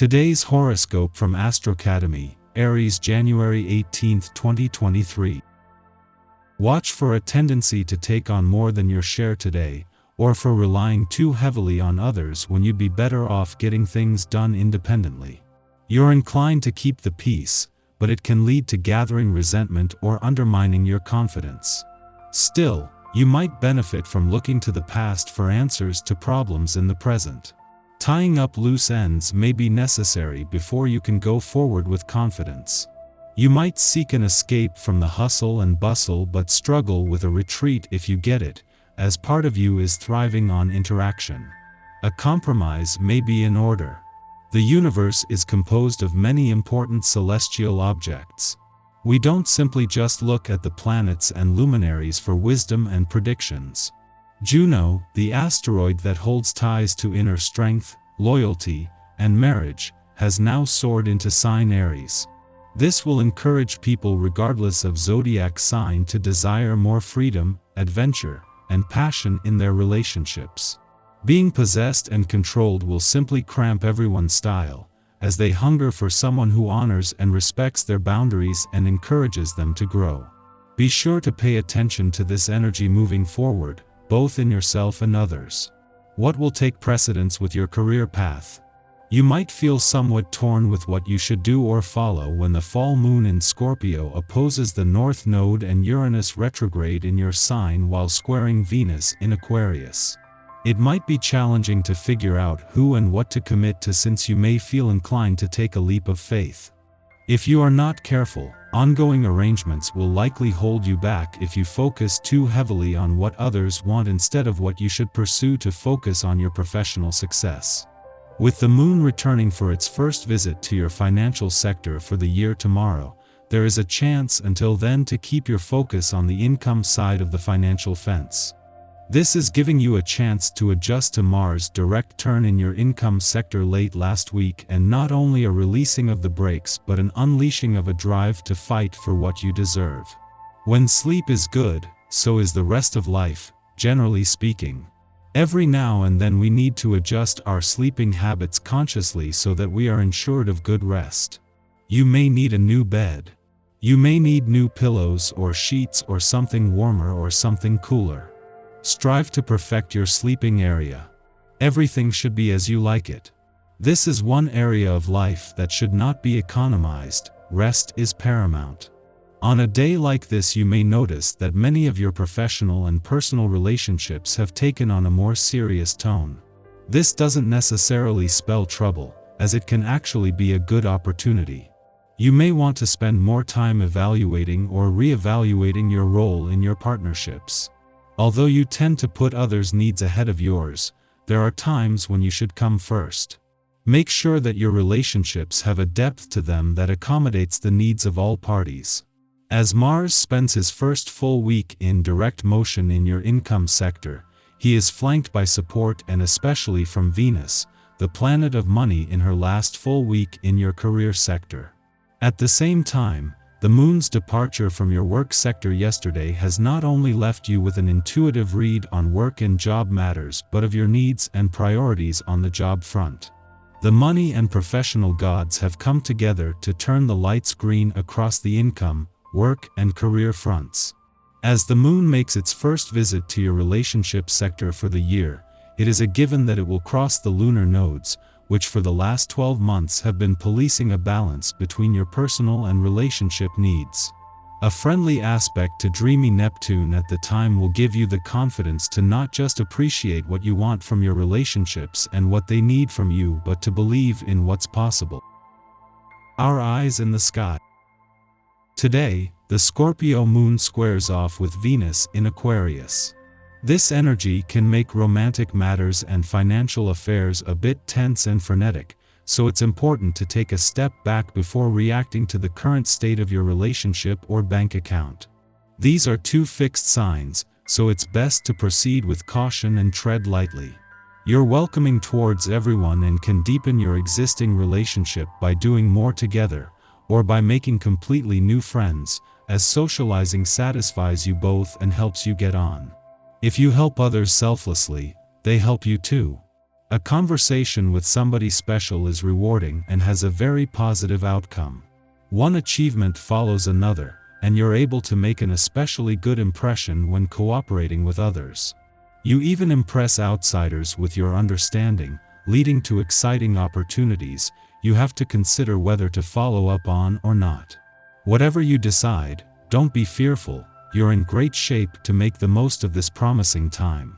Today's horoscope from Astrocademy, Aries, January 18, 2023. Watch for a tendency to take on more than your share today, or for relying too heavily on others when you'd be better off getting things done independently. You're inclined to keep the peace, but it can lead to gathering resentment or undermining your confidence. Still, you might benefit from looking to the past for answers to problems in the present. Tying up loose ends may be necessary before you can go forward with confidence. You might seek an escape from the hustle and bustle but struggle with a retreat if you get it, as part of you is thriving on interaction. A compromise may be in order. The universe is composed of many important celestial objects. We don't simply just look at the planets and luminaries for wisdom and predictions. Juno, the asteroid that holds ties to inner strength, loyalty, and marriage, has now soared into sign Aries. This will encourage people regardless of zodiac sign to desire more freedom, adventure, and passion in their relationships. Being possessed and controlled will simply cramp everyone's style, as they hunger for someone who honors and respects their boundaries and encourages them to grow. Be sure to pay attention to this energy moving forward, both in yourself and others. What will take precedence with your career path? You might feel somewhat torn with what you should do or follow when the full moon in Scorpio opposes the North Node and Uranus retrograde in your sign while squaring Venus in Aquarius. It might be challenging to figure out who and what to commit to, since you may feel inclined to take a leap of faith. If you are not careful, ongoing arrangements will likely hold you back if you focus too heavily on what others want instead of what you should pursue to focus on your professional success. With the moon returning for its first visit to your financial sector for the year tomorrow, there is a chance until then to keep your focus on the income side of the financial fence. This is giving you a chance to adjust to Mars' direct turn in your income sector late last week, and not only a releasing of the brakes but an unleashing of a drive to fight for what you deserve. When sleep is good, so is the rest of life, generally speaking. Every now and then we need to adjust our sleeping habits consciously so that we are ensured of good rest. You may need a new bed. You may need new pillows or sheets or something warmer or something cooler. Strive to perfect your sleeping area. Everything should be as you like it. This is one area of life that should not be economized. Rest is paramount. On a day like this, you may notice that many of your professional and personal relationships have taken on a more serious tone. This doesn't necessarily spell trouble, as it can actually be a good opportunity. You may want to spend more time evaluating or re-evaluating your role in your partnerships. Although you tend to put others' needs ahead of yours, there are times when you should come first. Make sure that your relationships have a depth to them that accommodates the needs of all parties. As Mars spends his first full week in direct motion in your income sector, he is flanked by support, and especially from Venus, the planet of money, in her last full week in your career sector. At the same time, the moon's departure from your work sector yesterday has not only left you with an intuitive read on work and job matters but of your needs and priorities on the job front. The money and professional gods have come together to turn the lights green across the income, work, and career fronts. As the moon makes its first visit to your relationship sector for the year, it is a given that it will cross the lunar nodes, which for the last 12 months have been policing a balance between your personal and relationship needs. A friendly aspect to dreamy Neptune at the time will give you the confidence to not just appreciate what you want from your relationships and what they need from you, but to believe in what's possible. Our eyes in the sky. Today, the Scorpio moon squares off with Venus in Aquarius. This energy can make romantic matters and financial affairs a bit tense and frenetic, so it's important to take a step back before reacting to the current state of your relationship or bank account. These are two fixed signs, so it's best to proceed with caution and tread lightly. You're welcoming towards everyone and can deepen your existing relationship by doing more together, or by making completely new friends, as socializing satisfies you both and helps you get on. If you help others selflessly, they help you too. A conversation with somebody special is rewarding and has a very positive outcome. One achievement follows another, and you're able to make an especially good impression when cooperating with others. You even impress outsiders with your understanding, leading to exciting opportunities you have to consider whether to follow up on or not. Whatever you decide, don't be fearful, you're in great shape to make the most of this promising time.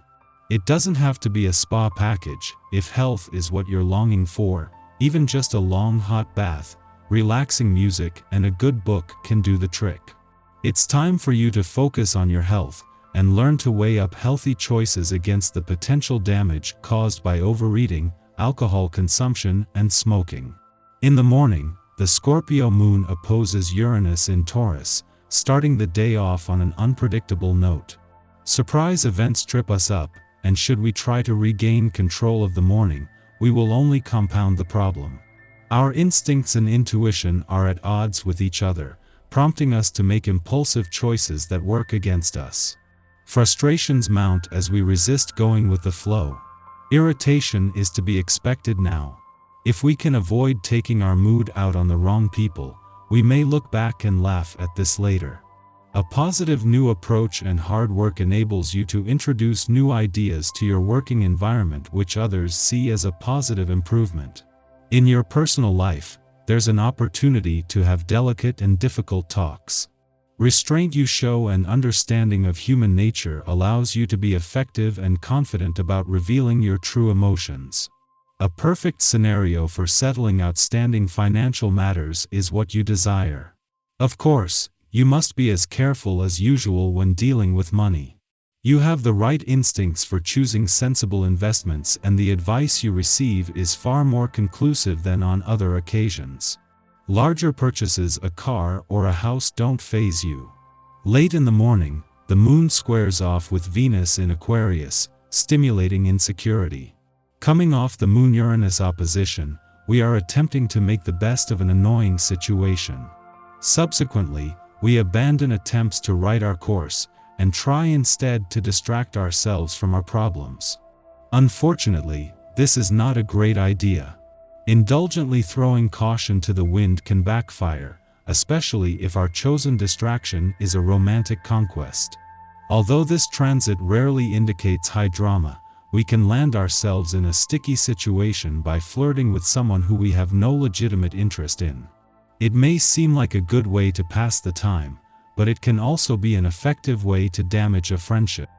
It doesn't have to be a spa package. If health is what you're longing for, even just a long hot bath, relaxing music, and a good book can do the trick. It's time for you to focus on your health and learn to weigh up healthy choices against the potential damage caused by overeating, alcohol consumption, and smoking. In the morning, the Scorpio moon opposes Uranus in Taurus, starting the day off on an unpredictable note. Surprise events trip us up, and should we try to regain control of the morning, we will only compound the problem. Our instincts and intuition are at odds with each other, prompting us to make impulsive choices that work against us. Frustrations mount as we resist going with the flow. Irritation is to be expected now. If we can avoid taking our mood out on the wrong people, we may look back and laugh at this later. A positive new approach and hard work enables you to introduce new ideas to your working environment which others see as a positive improvement. In your personal life, there's an opportunity to have delicate and difficult talks. Restraint you show and understanding of human nature allows you to be effective and confident about revealing your true emotions. A perfect scenario for settling outstanding financial matters is what you desire. Of course, you must be as careful as usual when dealing with money. You have the right instincts for choosing sensible investments, and the advice you receive is far more conclusive than on other occasions. Larger purchases, a car or a house, don't faze you. Late in the morning, the moon squares off with Venus in Aquarius, stimulating insecurity. Coming off the Moon-Uranus opposition, we are attempting to make the best of an annoying situation. Subsequently, we abandon attempts to right our course, and try instead to distract ourselves from our problems. Unfortunately, this is not a great idea. Indulgently throwing caution to the wind can backfire, especially if our chosen distraction is a romantic conquest. Although this transit rarely indicates high drama, we can land ourselves in a sticky situation by flirting with someone who we have no legitimate interest in. It may seem like a good way to pass the time, but it can also be an effective way to damage a friendship.